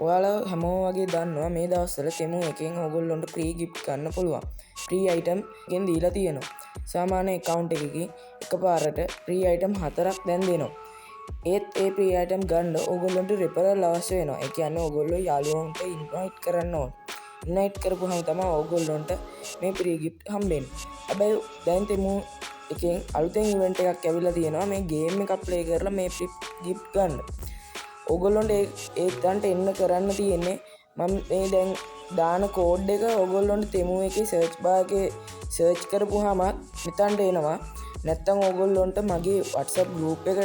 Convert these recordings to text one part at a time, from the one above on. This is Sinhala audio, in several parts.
ඔයාලා හැමෝ වගේ දන්නවා මේ දවස්වල තෙමු එකෙන් ඕගොල්ලොන්ට ෆ්‍රී ගිෆ්ට් ගන්න පුළුවන්. ෆ්‍රී අයිටම් එකෙන් දීලා තියෙනවා. සාමාන්‍ය account එකකින් එකපාරට ෆ්‍රී අයිටම් 4ක් දැන් දෙනවා. ඒත් ඒ ෆ්‍රී අයිටම් ගන්න ඕගොල්ලොන්ට රෙෆරල් අවශ්‍ය වෙනවා. ඒ කියන්නේ ඕගොල්ලෝ යාළුවන්ට ඉන්වයිට් කරන්න ඕන. ඉන්වයිට් කරපුවාම තමයි ඕගොල්ලොන්ට මේ ෆ්‍රී ගිෆ්ට් හම්බෙන්නේ. හැබැයි දැන් තෙමු එකෙන් අලුතෙන් ඉවෙන්ට් එකක් ඇවිල්ලා තියෙනවා. මේ ගේම් එකක් ප්ලේ කරලා මේ ෆ්‍රී ගිෆ්ට් ගන්න. ඕගොල්ලොන්ට ඒ තන්ට එන්න කරන්න තියෙන්නේ මම මේ දැන් දාන කෝඩ් එක ඕගොල්ලොන්ට තෙමු එකේ සර්ච් බාර් එකේ සර්ච් කරපුවාම මෙතනට එනවා. නැත්තම් ඕගොල්ලොන්ට මගේ WhatsApp group එක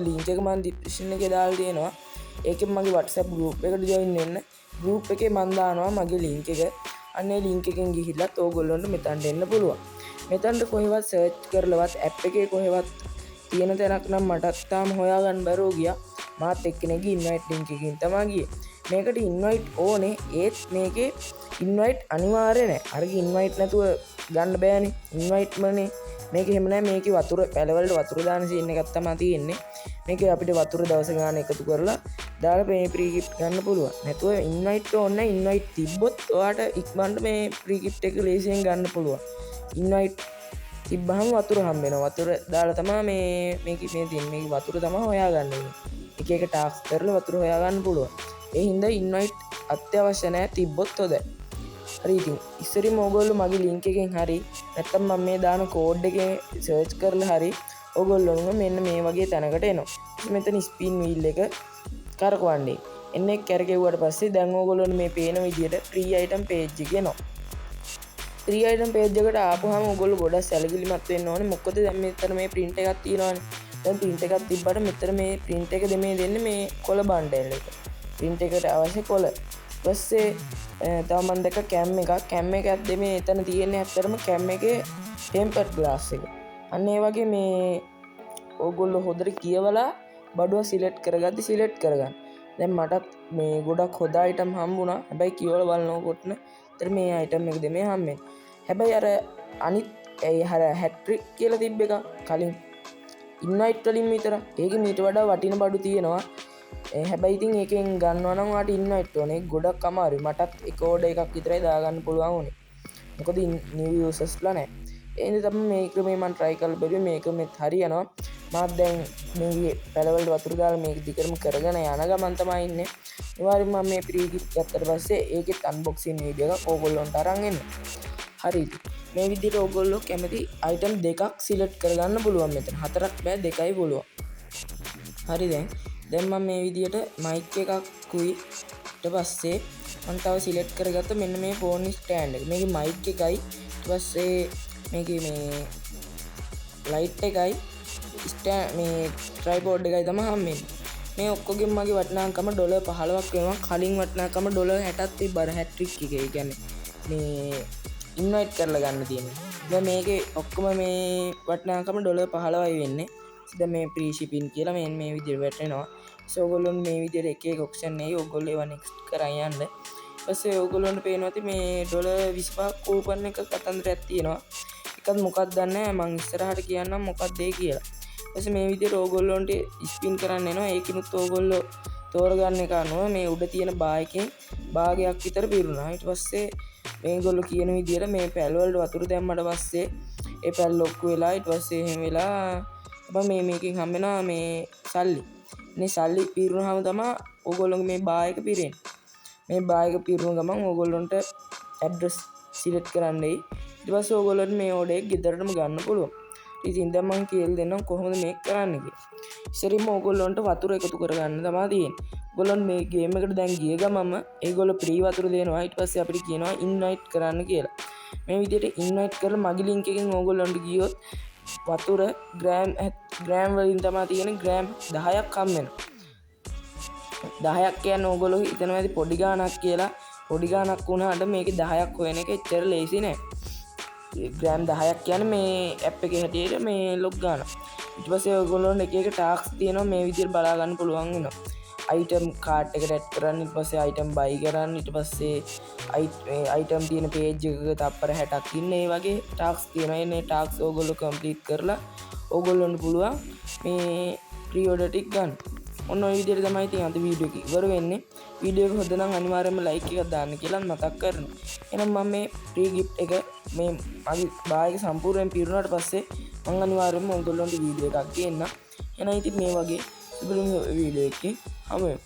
link එක මම description එකේ දාලා තියෙනවා. ඒකෙන් මගේ WhatsApp group එකට join වෙන්න. group එකේ මම දානවා මගේ link එක. අන්න ඒ link එකෙන් ගිහිල්ලත් ඕගොල්ලොන්ට මෙතනට එන්න පුළුවන්. මෙතනට කොහෙවත් සර්ච් කරලවත් app එකේ කොහෙවත් තියෙන තැනක් නම් මටත් තාම හොයාගන්න බැරුව ගියා. මාත් එක්කෙනෙක්ගේ ඉන්වයිට් ලින්ක් එකකින් තමයි ගියේ. මේකට ඉන්වයිට් ඕනේ. ඒත් මේකේ ඉන්වයිට් අනිවාර්ය නැහැ. අරගේ ඉන්වයිට් නැතුව ගන්න බෑනේ. ඉන්වයිට්මනේ. මේක එහෙම නැහැ. මේකේ වතුර පැලවලට වතුර දාන සීන් එකක් තමයි තියෙන්නේ. මේකේ අපිට වතුර දවස ගාන එකතු කරලා දාලා මේ ෆ්‍රී ගිෆ්ට් ගන්න පුළුවන්. නැතුව ඉන්වයිට් ඕනේ. ඉන්වයිට් තිබ්බොත් ඔයාට ඉක්මනට මේ ෆ්‍රී ගිෆ්ට් එක ලේසියෙන් ගන්න පුළුවන්. ඉන්වයිට් තිබ්බහම වතුර හම්බ වෙනවා. වතුර දාලා තමයි මේ තියෙන්නේ. මේක වතුර තමයි හොයාගන්න ඕනේ. එක එක ටාස්ක් කරලා වතුර හොයාගන්න පුළුවන්. ඒ හින්දා ඉන්වයිට් අත්‍යවශ්‍ය නැහැ. තිබ්බොත් හොඳයි. හරි ඉතින් ඉස්සරින්ම ඕගොල්ලෝ මගේ link එකෙන් හරි නැත්තම් මම මේ දාන කෝඩ් එකේ සර්ච් කරලා හරි ඕගොල්ලෝම මෙන්න මේ වගේ තැනකට එනවා. මෙතන ස්පින් වීල් එක කරකවන්නේ. එන්නේ කරකෙව්වට පස්සේ දැන් ඕගොල්ලෝනේ මේ පේන විදියට ෆ්‍රී අයිටම් page එක එනවා. ෆ්‍රී අයිටම් page එකට ආපුවාම ඕගොල්ලෝ ගොඩක් සැලකිලිමත් වෙන්න ඕනේ. මොකද දැන් මෙතන මේ print එකක් තියෙනවානේ. දැන් print එකක් තිබ්බට මෙතන මේ print එක දෙන්නේ මේ කොළ බණ්ඩල් එක. print එකට අවශ්‍ය කොළ. ඊපස්සේ තව මම දැක්ක කැම් එකක් දෙමේ එතන තියෙන්නේ ඇත්තටම කැම් එකේ ටෙම්පර්ඩ් ග්ලාස් එක. අන්න ඒ වගේ මේ ඕගොල්ලෝ හොඳට කියවලා බඩුව සිලෙක්ට් කරගන්න. දැන් මටත් මේ ගොඩක් හොඳ අයිටම් හම්බුණා. හැබැයි කියවලා බලනකොට නේද මේ අයිටම් එක දෙමේ හම්බෙන්නේ. හැබැයි අර අනිත් ඒ හැට්‍රික් කියලා තිබ්බ එක කලින් ඉන්වයිට් වලින් විතර ඒකේ මීට වඩා වටින බඩු තියෙනවා. හැබැයි ඉතින් ඒකෙන් ගන්නවා නම් ඔයාට ඉන්වයිට් ඕනේ. ගොඩක් අමාරුයි. මටත් එක ඕඩර් එකක් විතරයි දාගන්න පුළුවන් වුණේ. මොකද new usersලා නැහැ. ඒ හින්දා තමයි මේ ක්‍රමේ මම try කරලා බැලුවේ. මේක මෙත් හරියනවා. මාත් දැන් මේ පැලවලට වතුර දාලා මේක දිගටම කරගෙන යන ගමන් තමයි ඉන්නේ. ඊවාරින් මම මේ free gift ගත්තට පස්සේ ඒකෙත් unboxing වීඩියෝ එකක් ඕගොල්ලන්ට අරන් එන්න. හරිද? මේ විදිහට ඕගොල්ලෝ කැමති item දෙකක් select කරගන්න පුළුවන් මෙතන. හතරක් බෑ දෙකයි පුළුවන්. හරි දැන් මම මේ විදියට mic එකක්කුයි ඊට පස්සේ මම තව select කරගත්ත මෙන්න මේ phone stand එක. මේකේ mic එකයි ඊට පස්සේ මේකේ මේ light එකයි මේ tripod එකයි තමයි හම්බෙන්නේ. මේ ඔක්කොගෙම මගේ වටිනාකම $15ක් වෙනවා. කලින් වටිනාකම $60ක් තිබ්බා හැට්‍රික් එකේ. ඒ කියන්නේ මේ ඉන්වයිට් කරලා ගන්න තියෙනවා. දැන් මේකේ ඔක්කොම මේ වටිනාකම $15යි වෙන්නේ. දැන් මේ free shipping කියලා මේ විදිහට වැටෙනවා. ඕගොල්ලෝ මේ විදිහට එක එක ඔප්ෂන් එකේ ඕගොල්ලෝ ඒවා next කරන් යන්න. ඊපස්සේ ඕගොල්ලන්ට පේනවා ඇති මේ $25ක් කූපන් එක කතන්දරයක් තියෙනවා. එකක් මොකක්ද දන්නේ නැහැ. මම ඉස්සරහට කියන්නම් මොකක්ද ඒ කියලා. ඊපස්සේ මේ විදිහට ඕගොල්ලන්ට ස්පින් කරන්න එනවා. ඒකිනුත් ඕගොල්ලෝ තෝරගන්න එක අනුව මේ උඩ තියෙන බා එකෙන් භාගයක් විතර පිරුණා. ඊට පස්සේ මේගොල්ලෝ කියන විදිහට මේ පැල් වලට වතුර දැම්මට පස්සේ ඒ පැල් ලොක්කු වෙලා ඊට පස්සේ එහෙම වෙලා තමයි මේකෙන් හම්බෙනවා මේ සල්ලි. මේ සල්ලි පිරුණාම තමයි ඕගොල්ලෝගේ මේ බා එක පිරෙන්නේ. මේ බා එක පිරුණ ගමන් ඕගොල්ලන්ට ඇඩ්‍රස් සිලෙක්ට් කරන්නයි. ඊට පස්සේ ඕගොල්ලන්ට මේ ඕඩර් එක ගෙදරටම ගන්න පුළුවන්. ඉතින් දැන් මම කියලා දෙන්නම් කොහොමද මේක කරන්න කියලා. ඉතින් ඕගොල්ලන්ට වතුර එකතු කරගන්න තමයි තියෙන්නේ. ඕගොල්ලන් මේ ගේම් එකට දැන් ගිය ගමම ඒගොල්ලෝ ෆ්‍රී වතුර දෙනවා. ඊට පස්සේ අපිට කියනවා ඉන්වයිට් කරන්න කියලා. මේ විදිහට ඉන්වයිට් කරලා මගේ ලින්ක් එකෙන් ඕගොල්ලන්ට ගියොත් වතුර ග්‍රෑම් වලින් තමයි තියෙන්නේ. ග්‍රෑම් 10ක් හම් වෙනවා. 10ක් කියන්නේ ඕගොල්ලෝ හිතනවා ඇති පොඩි ගාණක් කියලා. පොඩි ගාණක් වුණාට මේකේ 10ක් හොයන එක එච්චර ලේසි නෑ. ග්‍රෑම් 10ක් කියන්නේ මේ ඇප් එකේ හැටියට මේ ලොග් ගාණ. ඊට පස්සේ ඔයගොල්ලෝන්ට එක එක ටාස්ක් තියෙනවා. මේ විදිහට බලා ගන්න පුළුවන් වෙනවා. item cart එකට ඇඩ් කරන්න. ඊට පස්සේ item buy කරන්න. ඊට පස්සේ item තියෙන page එකක තප්පර 60ක් ඉන්න. ඒ වගේ ටාස්ක් තියෙනවා. මේ ටාස්ක් ඕගොල්ලෝ complete කරලා ඕගොල්ලන්ට පුළුවන් මේ pre order ටික ගන්න. ඔන්න ඔය විදිහට තමයි ඉතින් අද වීඩියෝ එක ඉවර වෙන්නේ. වීඩියෝ එක හොඳ නම් අනිවාර්යයෙන්ම ලයික් එකක් දාන්න කියලා මතක් කරනවා. එහෙනම් මම මේ ෆ්‍රී ගිෆ්ට් එක මේ මගේ බායක සම්පූර්ණයෙන් පිරුණාට පස්සේ මම අනිවාර්යයෙන්ම ඔයගොල්ලන්ට වීඩියෝ එකක් ගේන්නම්. එහෙනම් ඉතින් මේ වගේ සුබ වීඩියෝ එකකින් හමු වෙමු.